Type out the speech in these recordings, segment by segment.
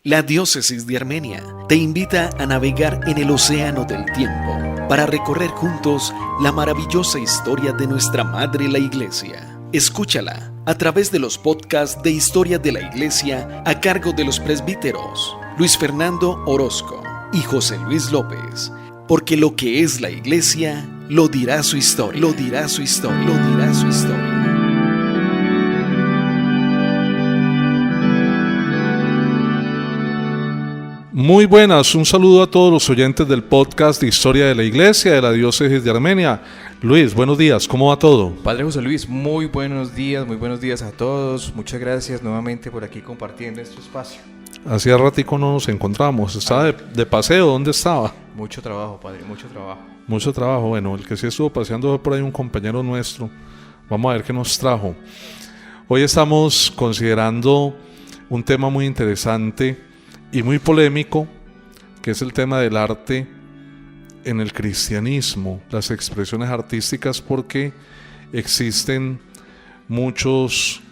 La Diócesis de Armenia te invita a navegar en el océano del tiempo para recorrer juntos la maravillosa historia de nuestra Madre la Iglesia. Escúchala a través de los podcasts de Historia de la Iglesia a cargo de los presbíteros Luis Fernando Orozco y José Luis López, porque lo que es la Iglesia lo dirá su historia, lo dirá su historia, lo dirá su historia. Muy buenas, un saludo a todos los oyentes del podcast de Historia de la Iglesia de la Diócesis de Armenia. Luis, buenos días, ¿cómo va todo? Padre José Luis, muy buenos días a todos. Muchas gracias nuevamente por aquí compartiendo este espacio. Hacía ratico no nos encontramos, estaba de paseo, ¿dónde estaba? Mucho trabajo, padre, mucho trabajo. Mucho trabajo, bueno, el que sí estuvo paseando fue por ahí un compañero nuestro. Vamos a ver qué nos trajo. Hoy estamos considerando un tema muy interesante y muy polémico, que es el tema del arte en el cristianismo, las expresiones artísticas, porque existen muchos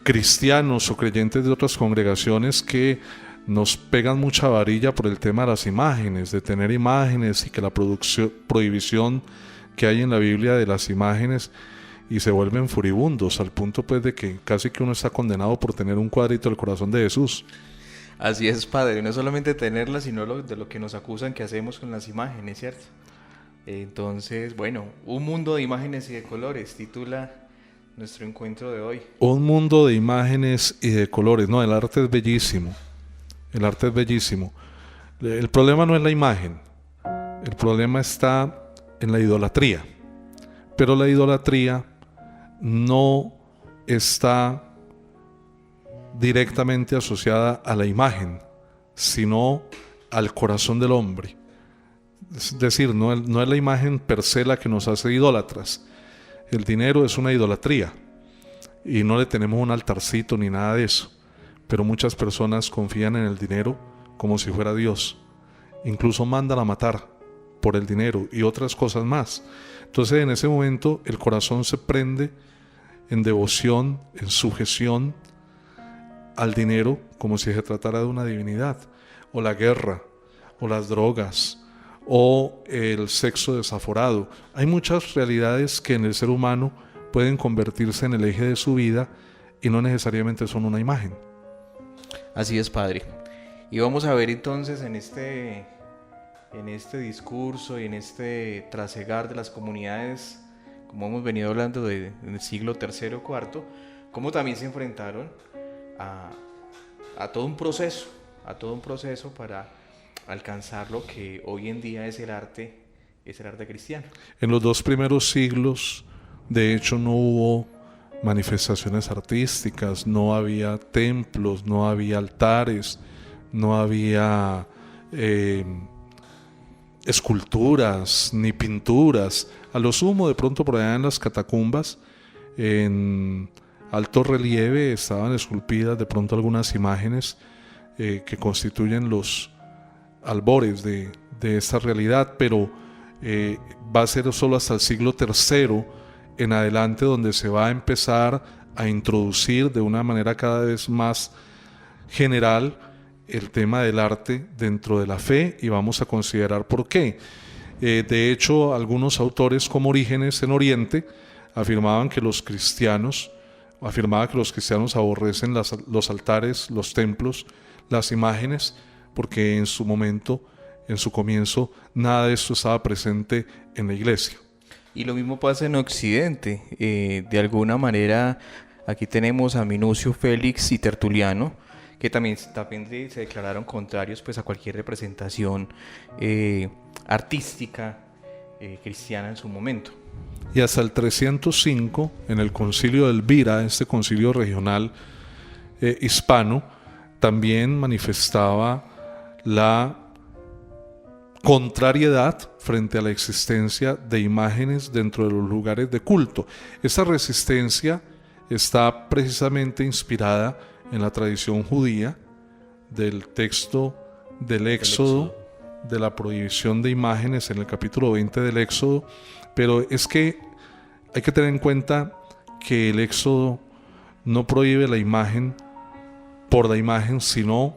cristianos o creyentes de otras congregaciones que nos pegan mucha varilla por el tema de las imágenes, de tener imágenes y que la prohibición que hay en la Biblia de las imágenes, y se vuelven furibundos al punto pues de que casi que uno está condenado por tener un cuadrito del corazón de Jesús. Así es, padre, no solamente tenerlas, sino de lo que nos acusan que hacemos con las imágenes, ¿cierto? Entonces, bueno, un mundo de imágenes y de colores, titula nuestro encuentro de hoy. Un mundo de imágenes y de colores. No, el arte es bellísimo. El arte es bellísimo. El problema no es la imagen. El problema está en la idolatría. Pero la idolatría no está directamente asociada a la imagen, sino al corazón del hombre. Es decir, no es la imagen per se la que nos hace idólatras. El dinero es una idolatría y no le tenemos un altarcito ni nada de eso, pero muchas personas confían en el dinero como si fuera Dios, incluso mandan a matar por el dinero y otras cosas más. Entonces en ese momento el corazón se prende en devoción, en sujeción al dinero, como si se tratara de una divinidad, o la guerra, o las drogas, o el sexo desaforado. Hay muchas realidades que en el ser humano pueden convertirse en el eje de su vida y no necesariamente son una imagen. Así es, padre. Y vamos a ver entonces en este discurso y en este trasegar de las comunidades, como hemos venido hablando del siglo III o IV, cómo también se enfrentaron a todo un proceso para alcanzar lo que hoy en día es el arte cristiano. En los 2 primeros siglos, de hecho, no hubo manifestaciones artísticas, no había templos, no había altares, no había esculturas ni pinturas. A lo sumo, de pronto por allá en las catacumbas, en alto relieve, estaban esculpidas de pronto algunas imágenes que constituyen los albores de esta realidad, pero va a ser solo hasta el siglo III en adelante donde se va a empezar a introducir de una manera cada vez más general el tema del arte dentro de la fe, y vamos a considerar por qué. De hecho, algunos autores como Orígenes en Oriente afirmaba que los cristianos aborrecen los altares, los templos, las imágenes, porque en su momento, en su comienzo, nada de esto estaba presente en la iglesia. Y lo mismo pasa en Occidente. De alguna manera, aquí tenemos a Minucio Félix y Tertuliano, que también se declararon contrarios pues, a cualquier representación artística cristiana en su momento. Y hasta el 305, en el concilio de Elvira, este concilio regional hispano, también manifestaba la contrariedad frente a la existencia de imágenes dentro de los lugares de culto. Esta resistencia está precisamente inspirada en la tradición judía del texto del Éxodo, de la prohibición de imágenes en el capítulo 20 del Éxodo, pero es que hay que tener en cuenta que el Éxodo no prohíbe la imagen por la imagen, sino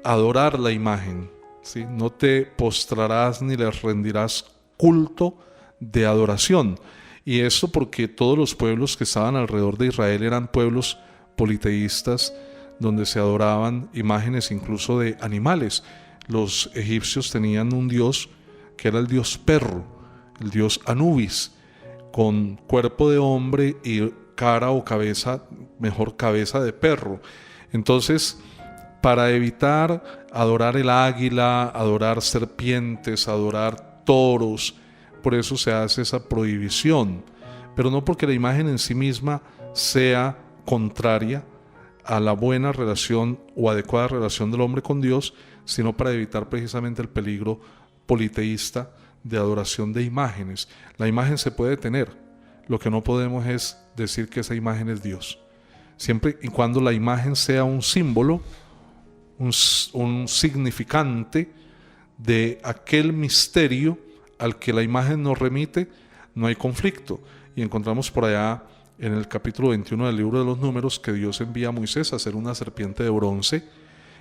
adorar la imagen, ¿sí? No te postrarás ni les rendirás culto de adoración. Y esto porque todos los pueblos que estaban alrededor de Israel eran pueblos politeístas, donde se adoraban imágenes incluso de animales. Los egipcios tenían un dios que era el dios perro, el dios Anubis, con cuerpo de hombre y cara o cabeza, mejor cabeza de perro. Entonces, para evitar adorar el águila, adorar serpientes, adorar toros, por eso se hace esa prohibición, pero no porque la imagen en sí misma sea contraria a la buena relación o adecuada relación del hombre con Dios, sino para evitar precisamente el peligro politeísta de adoración de imágenes. La imagen se puede tener, lo que no podemos es decir que esa imagen es Dios. Siempre y cuando la imagen sea un símbolo, un significante de aquel misterio al que la imagen nos remite, no hay conflicto. Y encontramos por allá en el capítulo 21 del libro de los Números que Dios envía a Moisés a hacer una serpiente de bronce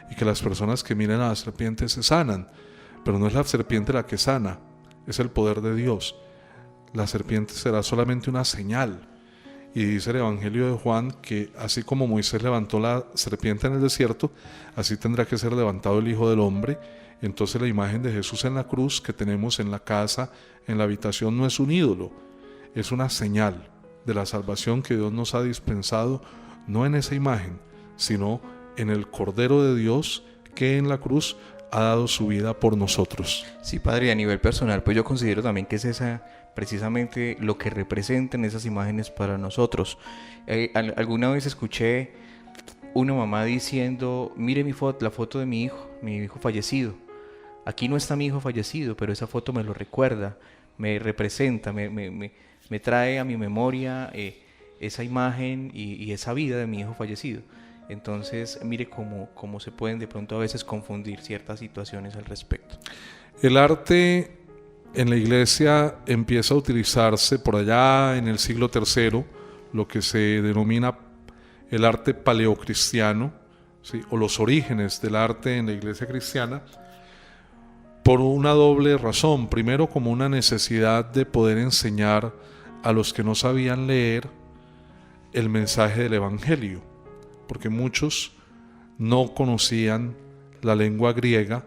y que las personas que miren a la serpiente se sanan. Pero no es la serpiente la que sana, es el poder de Dios. La serpiente será solamente una señal. Y dice el Evangelio de Juan que así como Moisés levantó la serpiente en el desierto, así tendrá que ser levantado el Hijo del Hombre. Entonces la imagen de Jesús en la cruz que tenemos en la casa, en la habitación, no es un ídolo, es una señal de la salvación que Dios nos ha dispensado, no en esa imagen, sino en el Cordero de Dios que en la cruz ha dado su vida por nosotros. Sí, padre, a nivel personal, pues yo considero también que es esa precisamente lo que representan esas imágenes para nosotros. Alguna vez escuché una mamá diciendo, mire la foto de mi hijo fallecido. Aquí no está mi hijo fallecido, pero esa foto me lo recuerda, me representa, me trae a mi memoria esa imagen y esa vida de mi hijo fallecido. Entonces, mire cómo se pueden de pronto a veces confundir ciertas situaciones al respecto. El arte en la iglesia empieza a utilizarse por allá en el siglo III, lo que se denomina el arte paleocristiano, ¿sí? O los orígenes del arte en la iglesia cristiana, por una doble razón. Primero, como una necesidad de poder enseñar a los que no sabían leer el mensaje del Evangelio, porque muchos no conocían la lengua griega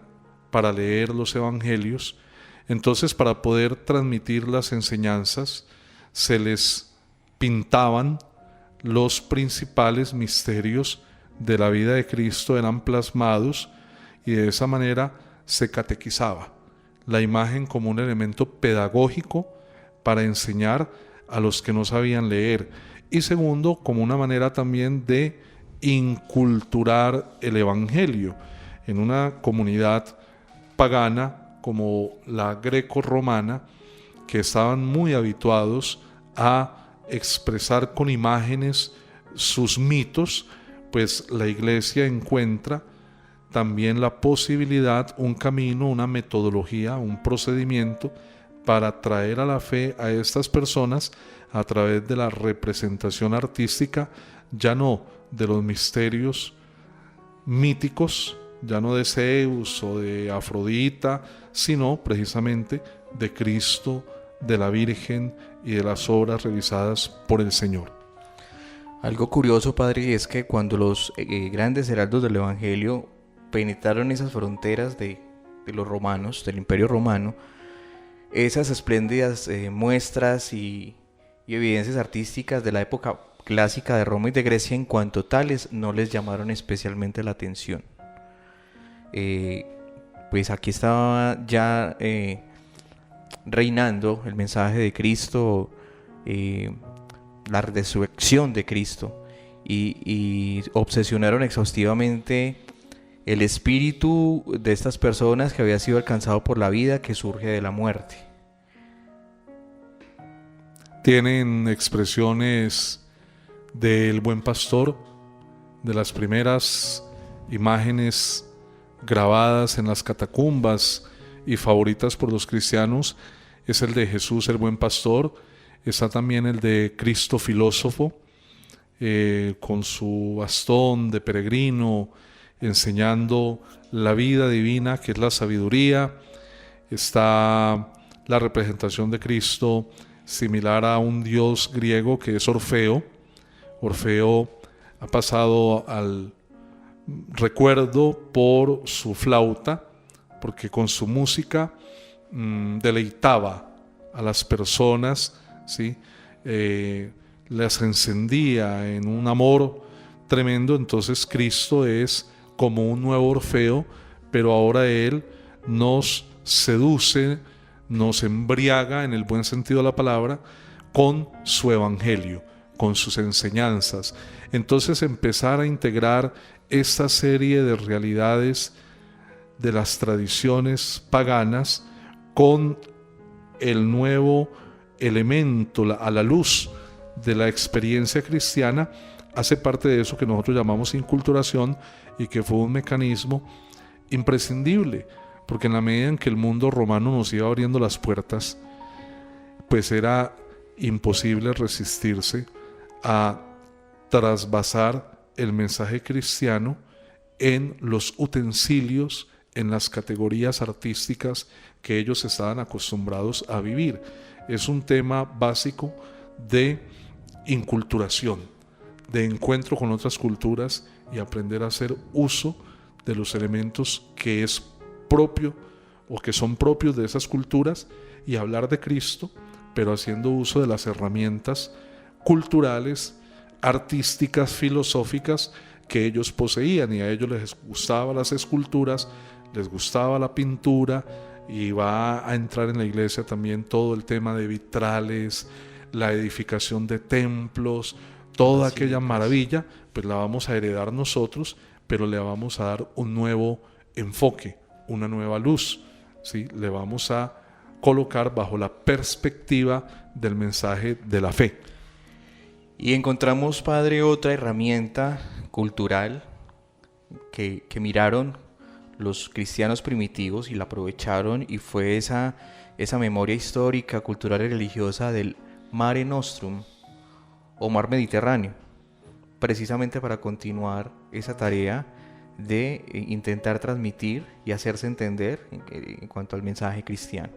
para leer los evangelios. Entonces, para poder transmitir las enseñanzas, se les pintaban los principales misterios de la vida de Cristo, eran plasmados, y de esa manera se catequizaba la imagen como un elemento pedagógico para enseñar a los que no sabían leer, y segundo, como una manera también de inculturar el evangelio en una comunidad pagana como la greco-romana, que estaban muy habituados a expresar con imágenes sus mitos. Pues la iglesia encuentra también la posibilidad, un camino, una metodología, un procedimiento para traer a la fe a estas personas a través de la representación artística, ya no de los misterios míticos, ya no de Zeus o de Afrodita, sino precisamente de Cristo, de la Virgen y de las obras realizadas por el Señor. Algo curioso, padre, es que cuando los grandes heraldos del Evangelio penetraron esas fronteras de los romanos, del Imperio Romano, esas espléndidas muestras y evidencias artísticas de la época clásica de Roma y de Grecia, en cuanto tales, no les llamaron especialmente la atención. Pues aquí estaba ya reinando el mensaje de Cristo, la resurrección de Cristo, y obsesionaron exhaustivamente el espíritu de estas personas que había sido alcanzado por la vida que surge de la muerte. Tienen expresiones del Buen Pastor, de las primeras imágenes grabadas en las catacumbas y favoritas por los cristianos, es el de Jesús el Buen Pastor. Está también el de Cristo filósofo, con su bastón de peregrino enseñando la vida divina, que es la sabiduría. Está la representación de Cristo similar a un dios griego que es Orfeo. Orfeo ha pasado al recuerdo por su flauta, porque con su música deleitaba a las personas, ¿sí? Las encendía en un amor tremendo. Entonces Cristo es como un nuevo Orfeo, pero ahora Él nos seduce, nos embriaga en el buen sentido de la palabra con su evangelio, con sus enseñanzas. Entonces empezar a integrar esta serie de realidades de las tradiciones paganas con el nuevo elemento, a la luz de la experiencia cristiana, hace parte de eso que nosotros llamamos inculturación, y que fue un mecanismo imprescindible, porque en la medida en que el mundo romano nos iba abriendo las puertas, pues era imposible resistirse a trasvasar el mensaje cristiano en los utensilios, en las categorías artísticas que ellos estaban acostumbrados a vivir. Es un tema básico de inculturación, de encuentro con otras culturas y aprender a hacer uso de los elementos que es propio o que son propios de esas culturas, y hablar de Cristo, pero haciendo uso de las herramientas culturales, artísticas, filosóficas que ellos poseían. Y a ellos les gustaban las esculturas, les gustaba la pintura, y va a entrar en la iglesia también todo el tema de vitrales, la edificación de templos, toda aquella maravilla, pues la vamos a heredar nosotros, pero le vamos a dar un nuevo enfoque, una nueva luz, ¿sí? Le vamos a colocar bajo la perspectiva del mensaje de la fe. Y encontramos, Padre, otra herramienta cultural que miraron los cristianos primitivos y la aprovecharon, y fue esa memoria histórica, cultural y religiosa del Mare Nostrum o Mar Mediterráneo, precisamente para continuar esa tarea de intentar transmitir y hacerse entender en cuanto al mensaje cristiano.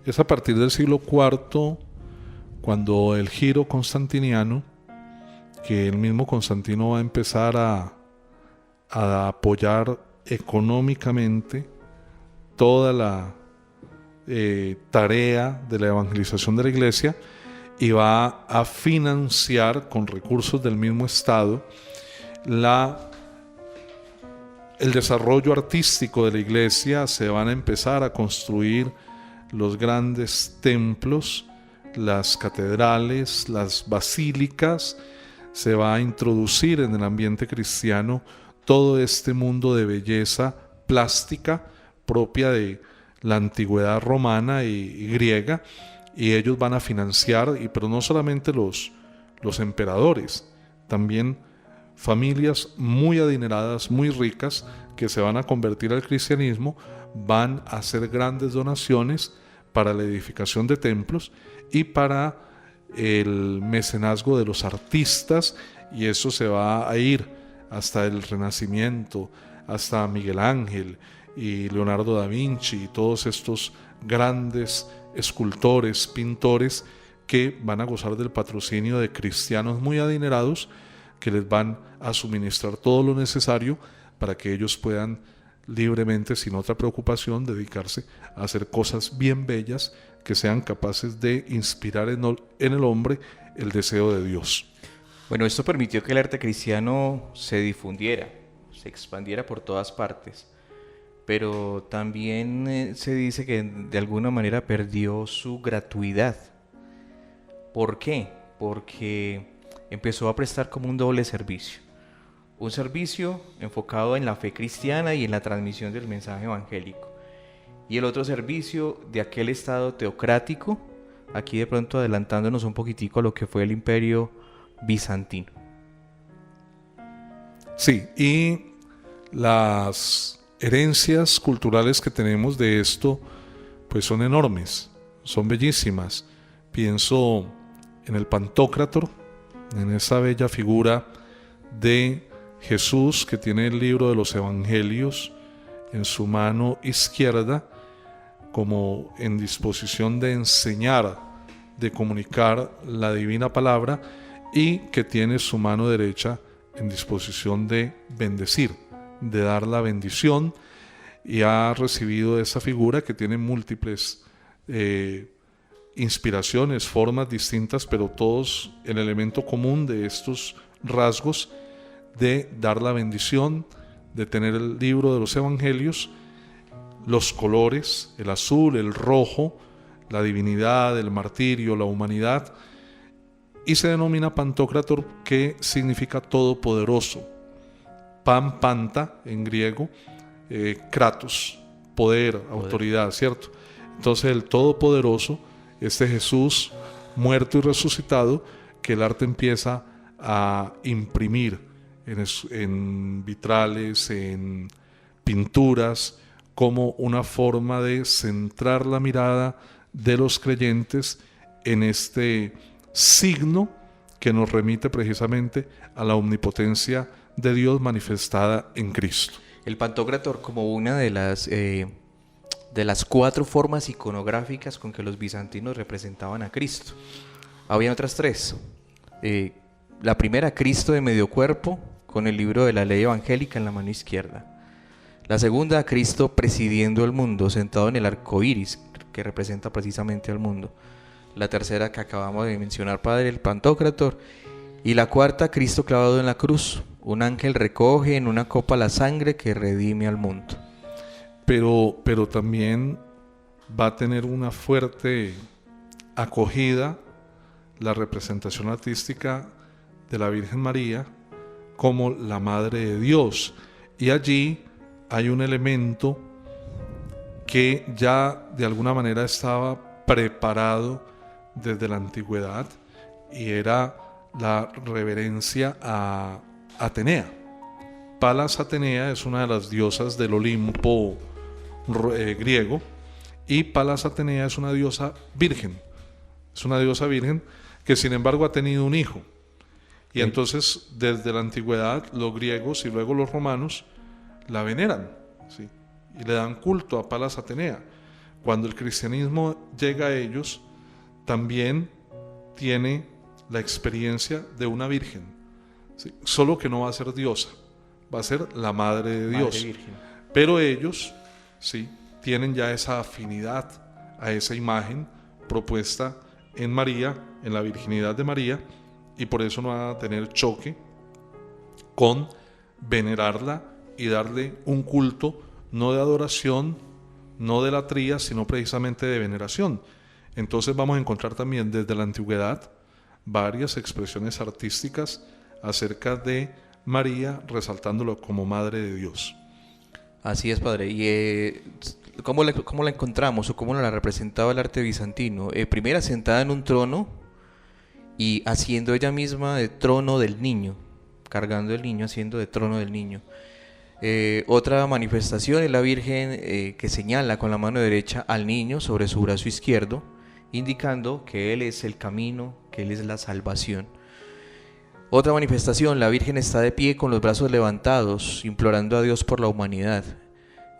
Es a partir del siglo IV cuando el giro constantiniano, que el mismo Constantino va a empezar a apoyar económicamente toda la tarea de la evangelización de la iglesia, y va a financiar con recursos del mismo Estado el desarrollo artístico de la iglesia. Se van a empezar a construir los grandes templos, las catedrales, las basílicas. Se va a introducir en el ambiente cristiano todo este mundo de belleza plástica propia de la antigüedad romana y griega, y ellos van a financiar, pero no solamente los emperadores, también familias muy adineradas, muy ricas, que se van a convertir al cristianismo, van a hacer grandes donaciones para la edificación de templos y para el mecenazgo de los artistas, y eso se va a ir hasta el Renacimiento, hasta Miguel Ángel y Leonardo da Vinci y todos estos grandes escultores, pintores, que van a gozar del patrocinio de cristianos muy adinerados, que les van a suministrar todo lo necesario para que ellos puedan libremente, sin otra preocupación, dedicarse a hacer cosas bien bellas que sean capaces de inspirar en el hombre el deseo de Dios. Bueno, esto permitió que el arte cristiano se difundiera, se expandiera por todas partes, pero también se dice que de alguna manera perdió su gratuidad. ¿Por qué? Porque empezó a prestar como un doble servicio. Un servicio enfocado en la fe cristiana y en la transmisión del mensaje evangélico, y el otro servicio de aquel estado teocrático, aquí de pronto adelantándonos un poquitico a lo que fue el imperio bizantino. Sí, y las herencias culturales que tenemos de esto pues son enormes, son bellísimas. Pienso en el Pantocrátor, en esa bella figura de Jesús, que tiene el libro de los Evangelios en su mano izquierda, como en disposición de enseñar, de comunicar la divina palabra, y que tiene su mano derecha en disposición de bendecir, de dar la bendición, y ha recibido esa figura que tiene múltiples inspiraciones, formas distintas, pero todos el elemento común de estos rasgos de dar la bendición, de tener el libro de los Evangelios, los colores, el azul, el rojo, la divinidad, el martirio, la humanidad, y se denomina Pantocrátor, que significa todopoderoso. Pan, panta en griego, kratos, poder, autoridad, ¿cierto? Entonces el todopoderoso, este Jesús muerto y resucitado, que el arte empieza a imprimir en vitrales, en pinturas, como una forma de centrar la mirada de los creyentes en este signo que nos remite precisamente a la omnipotencia de Dios manifestada en Cristo. El Pantocrátor como una de las 4 formas iconográficas con que los bizantinos representaban a Cristo. Había otras 3. La primera, Cristo de medio cuerpo, con el libro de la ley evangélica en la mano izquierda. La segunda, Cristo presidiendo el mundo, sentado en el arco iris, que representa precisamente al mundo. La tercera, que acabamos de mencionar, Padre, el Pantocrátor. Y la cuarta, Cristo clavado en la cruz. Un ángel recoge en una copa la sangre que redime al mundo. Pero también va a tener una fuerte acogida la representación artística de la Virgen María como la Madre de Dios. Y allí hay un elemento que ya de alguna manera estaba preparado desde la antigüedad, y era la reverencia a Atenea. Palas Atenea es una de las diosas del Olimpo griego, y Palas Atenea es una diosa virgen. Es una diosa virgen que sin embargo ha tenido un hijo. Y entonces desde la antigüedad los griegos y luego los romanos la veneran, ¿sí? Y le dan culto a Palas Atenea. Cuando el cristianismo llega a ellos, también tiene la experiencia de una virgen, ¿sí? Solo que no va a ser diosa, va a ser la Madre de Dios. Madre Virgen. Pero ellos, ¿sí?, tienen ya esa afinidad a esa imagen propuesta en María, en la virginidad de María, y por eso no van a tener choque con venerarla y darle un culto no de adoración, no de latría, sino precisamente de veneración. Entonces vamos a encontrar también desde la antigüedad varias expresiones artísticas acerca de María, resaltándolo como Madre de Dios. Así es, Padre. ¿Y cómo la encontramos o cómo la representaba el arte bizantino? Primera, sentada en un trono y haciendo ella misma de trono del niño, cargando el niño, haciendo de trono del niño. Otra manifestación es la Virgen que señala con la mano derecha al niño sobre su brazo izquierdo, indicando que Él es el camino, que Él es la salvación. Otra manifestación, la Virgen está de pie con los brazos levantados, implorando a Dios por la humanidad,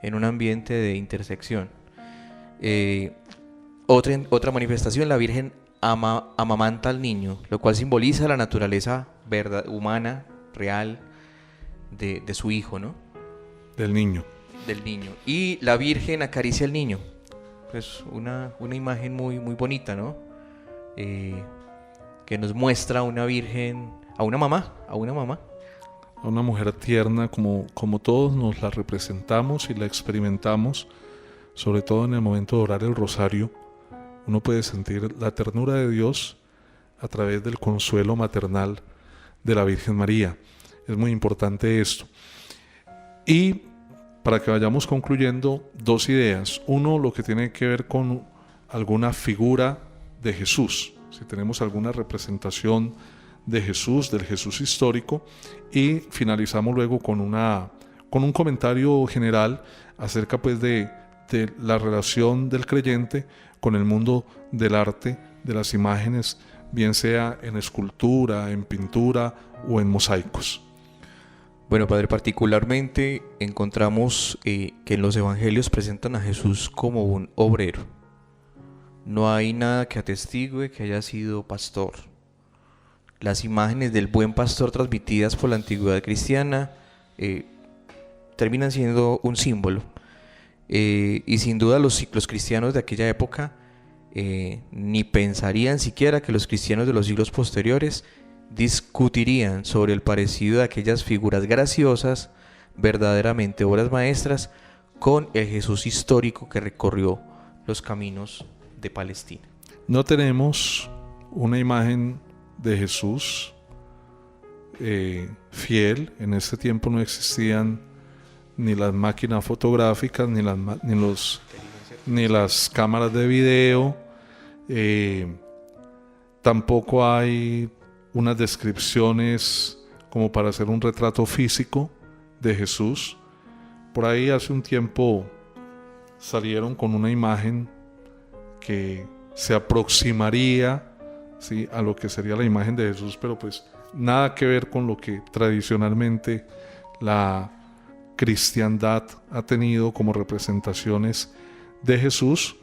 en un ambiente de intersección. Otra manifestación, la Virgen amamanta al niño, lo cual simboliza la naturaleza humana, real, de su hijo, ¿no? Del niño. Y la Virgen acaricia al niño. Es una imagen muy, muy bonita, ¿no? Que nos muestra a una Virgen, a una mamá. A una mujer tierna, como todos nos la representamos y la experimentamos, sobre todo en el momento de orar el rosario. Uno puede sentir la ternura de Dios a través del consuelo maternal de la Virgen María. Es muy importante esto. Y para que vayamos concluyendo, 2 ideas. Uno, lo que tiene que ver con alguna figura de Jesús, si tenemos alguna representación de Jesús, del Jesús histórico, y finalizamos luego con un comentario general acerca pues de la relación del creyente con el mundo del arte, de las imágenes, bien sea en escultura, en pintura o en mosaicos. Bueno, Padre, particularmente encontramos que en los evangelios presentan a Jesús como un obrero. No hay nada que atestigue que haya sido pastor. Las imágenes del buen pastor transmitidas por la antigüedad cristiana terminan siendo un símbolo. Y sin duda los cristianos de aquella época ni pensarían siquiera que los cristianos de los siglos posteriores discutirían sobre el parecido de aquellas figuras graciosas, verdaderamente obras maestras, con el Jesús histórico que recorrió los caminos de Palestina. No tenemos una imagen de Jesús fiel. En ese tiempo no existían ni las máquinas fotográficas, ni las cámaras de video. Tampoco hay unas descripciones como para hacer un retrato físico de Jesús. Por ahí hace un tiempo salieron con una imagen que se aproximaría, ¿sí?, a lo que sería la imagen de Jesús, pero pues nada que ver con lo que tradicionalmente la cristiandad ha tenido como representaciones de Jesús.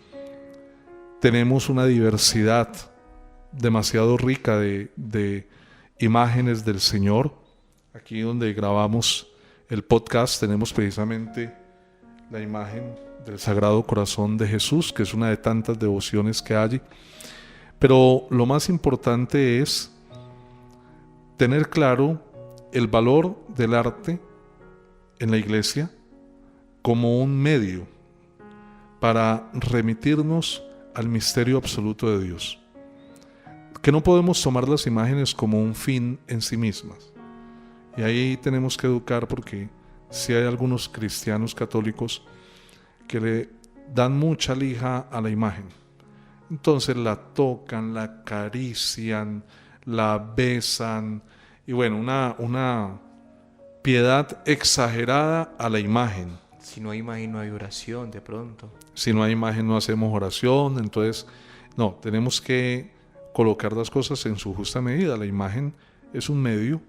Tenemos una diversidad demasiado rica de imágenes del Señor. Aquí donde grabamos el podcast tenemos precisamente la imagen del Sagrado Corazón de Jesús, que es una de tantas devociones que hay. Pero lo más importante es tener claro el valor del arte en la iglesia como un medio para remitirnos al misterio absoluto de Dios. Que no podemos tomar las imágenes como un fin en sí mismas. Y ahí tenemos que educar, porque si hay algunos cristianos católicos que le dan mucha lija a la imagen. Entonces la tocan, la acarician, la besan. Y bueno, una piedad exagerada a la imagen. Si no hay imagen, no hay oración, de pronto. Si no hay imagen, no hacemos oración. Entonces, no, tenemos que colocar las cosas en su justa medida. La imagen es un medio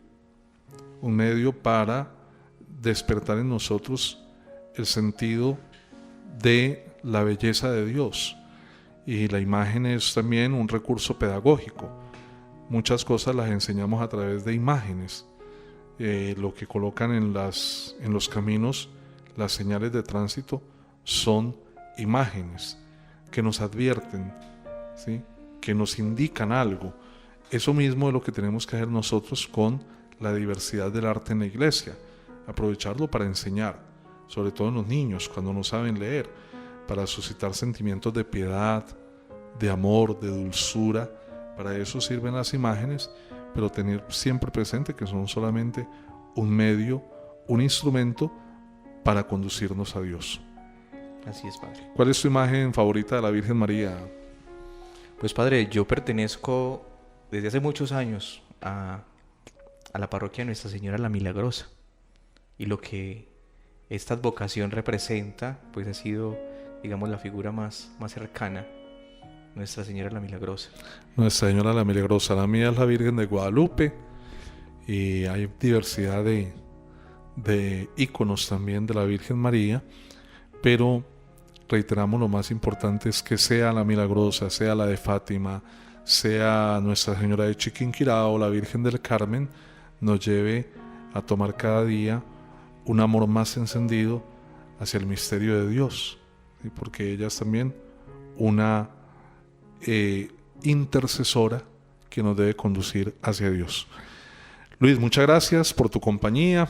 para despertar en nosotros el sentido de la belleza de Dios. Y la imagen es también un recurso pedagógico. Muchas cosas las enseñamos a través de imágenes. Lo que colocan en los caminos, las señales de tránsito, son imágenes que nos advierten, ¿sí?, que nos indican algo. Eso mismo es lo que tenemos que hacer nosotros con la diversidad del arte en la iglesia. Aprovecharlo para enseñar, sobre todo en los niños cuando no saben leer, para suscitar sentimientos de piedad, de amor, de dulzura. Para eso sirven las imágenes, pero tener siempre presente que son solamente un medio, un instrumento para conducirnos a Dios. Así es, Padre. ¿Cuál es tu imagen favorita de la Virgen María? Pues, Padre, yo pertenezco desde hace muchos años a la parroquia de Nuestra Señora la Milagrosa, y lo que esta advocación representa pues ha sido, digamos, la figura más cercana, Nuestra Señora la Milagrosa. Nuestra Señora la Milagrosa. La mía es la Virgen de Guadalupe, y hay diversidad de íconos también de la Virgen María, pero reiteramos, lo más importante es que sea la Milagrosa, sea la de Fátima, sea Nuestra Señora de Chiquinquirá o la Virgen del Carmen, nos lleve a tomar cada día un amor más encendido hacia el misterio de Dios, ¿sí?, porque ella es también una intercesora que nos debe conducir hacia Dios. Luis, muchas gracias por tu compañía.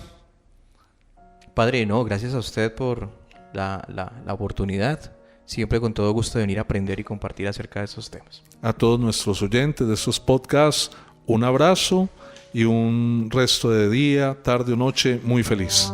Padre, no, gracias a usted por la oportunidad. Siempre con todo gusto de venir a aprender y compartir acerca de estos temas. A todos nuestros oyentes de estos podcasts, un abrazo y un resto de día, tarde o noche muy feliz.